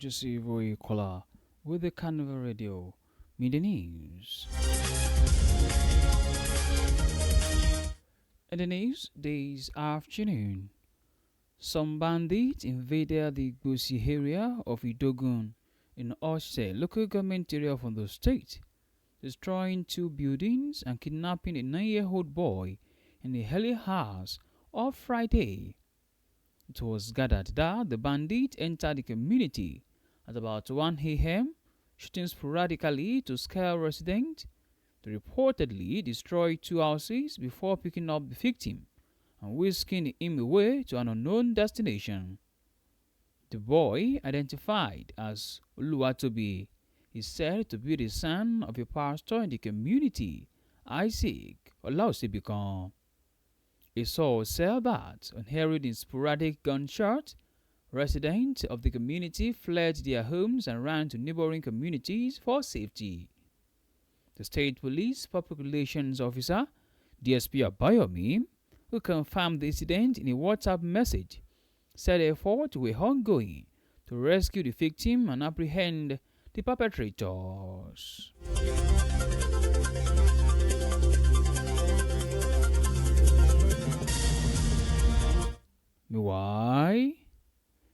Joseph Kola with the Carnival Radio Media News. In the news this afternoon, some bandits invaded the Gosi area of Idogun in Oshe local government area of the state, destroying two buildings and kidnapping a 9-year-old boy in the early house of Friday. It was gathered that the bandits entered the community at about 1 a.m., shooting sporadically to scare residents. They reportedly destroyed two houses before picking up the victim and whisking him away to an unknown destination. The boy, identified as Oluwatobi, is said to be the son of a pastor in the community, Isaac Olaosibikon. A source said that, on hearing the sporadic gunshots, residents of the community fled their homes and ran to neighboring communities for safety. The state police public relations officer, DSP Abayomi, who confirmed the incident in a WhatsApp message, said efforts were ongoing to rescue the victim and apprehend the perpetrators. Meanwhile,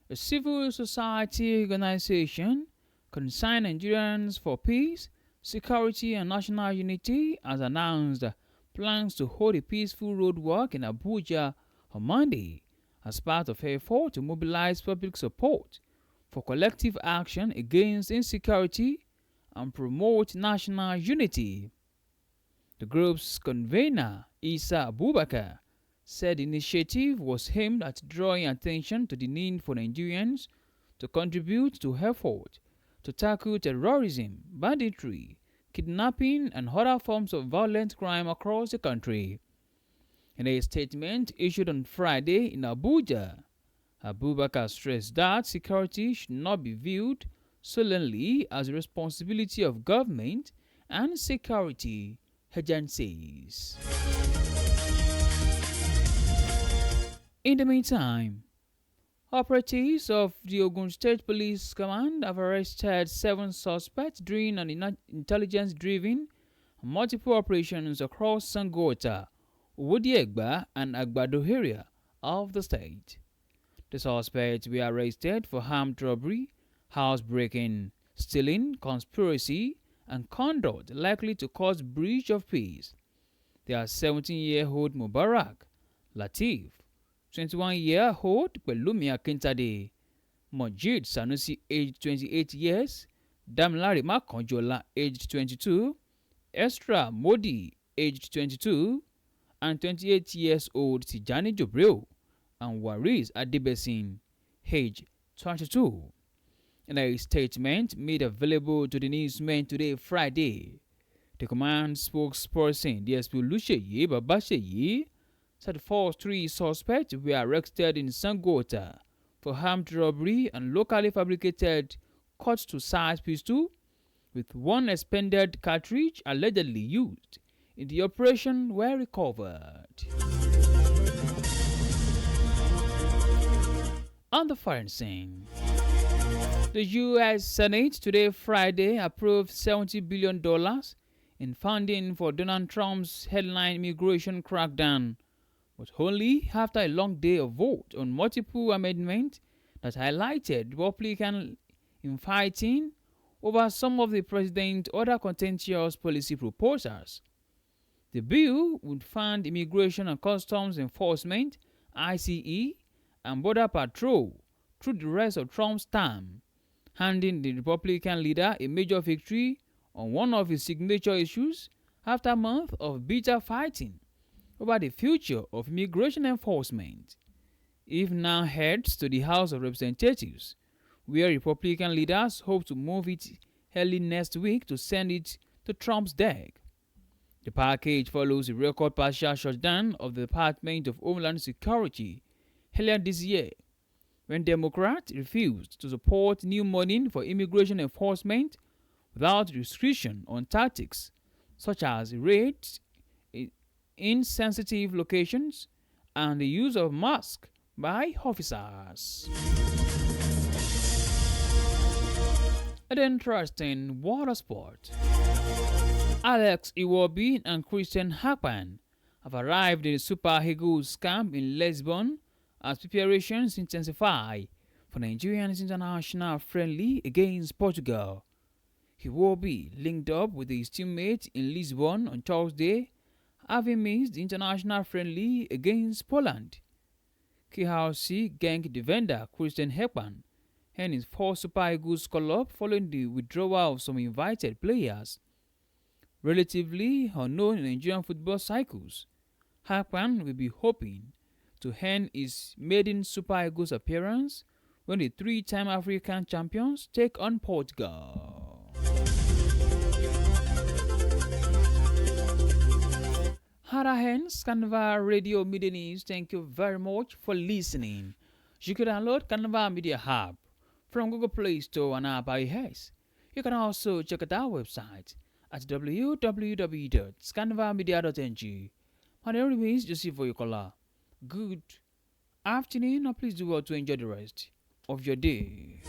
a civil society organization concerned Nigerians for Peace, Security and National Unity has announced plans to hold a peaceful road walk in Abuja on Monday as part of effort to mobilize public support for collective action against insecurity and promote national unity. The group's convener, Isa Abubakar, said the initiative was aimed at drawing attention to the need for Nigerians to contribute to effort to tackle terrorism, banditry, kidnapping, and other forms of violent crime across the country. In a statement issued on Friday in Abuja, Abubakar stressed that security should not be viewed solely as a responsibility of government and security agencies. In the meantime, operatives of the Ogun State Police Command have arrested 7 suspects during an intelligence-driven multiple operations across Sangota, Owodiegba and Agbado area of the state. The suspects were arrested for armed robbery, housebreaking, stealing, conspiracy, and conduct likely to cause breach of peace. They are 17-year-old Mubarak Latif, 21-year-old Pelumi Akintade, Majid Sanusi, aged 28 years, Damilare Makanjola, aged 22, Estra Modi, aged 22, and 28-years-old Tijani Jobril, and Waris Adebesin, aged 22. In a statement made available to the newsmen today, Friday, the command spokesperson, DSP Lusheyi Babasheyi, said the first 3 suspects were arrested in Sangota for armed robbery and locally fabricated cut-to-size pistol with 1 expended cartridge allegedly used in the operation were recovered. On the foreign scene, the U.S. Senate today, Friday, approved $70 billion in funding for Donald Trump's headline immigration crackdown, but only after a long day of vote on multiple amendments that highlighted Republican infighting over some of the president's other contentious policy proposals. The bill would fund Immigration and Customs Enforcement (ICE) and Border Patrol through the rest of Trump's term, handing the Republican leader a major victory on one of his signature issues after months of bitter fighting over the future of immigration enforcement. It now heads to the House of Representatives, where Republican leaders hope to move it early next week to send it to Trump's desk. The package follows a record partial shutdown of the Department of Homeland Security earlier this year, when Democrats refused to support new money for immigration enforcement without restriction on tactics such as raids in sensitive locations and the use of masks by officers. An interesting water sport. Alex Iwobi and Christian Hackman have arrived in the Super Eagles camp in Lisbon as preparations intensify for Nigeria's international friendly against Portugal. Iwobi linked up with his teammates in Lisbon on Thursday, having missed the international friendly against Poland. KRC Genk defender Christian Hackman and his first Super Eagles call-up following the withdrawal of some invited players. Relatively unknown in Nigerian football cycles, Hackman will be hoping to earn his maiden Super Eagles appearance when the three-time African champions take on Portugal. Hence, Carnival Radio Media News. Thank you very much for listening. You can download Carnival Media Hub from Google Play Store and App iOS. You can also check out our website at www.scandivalmedia.ng. My name is Joseph Oyokola. Good afternoon, and please do well to enjoy the rest of your day.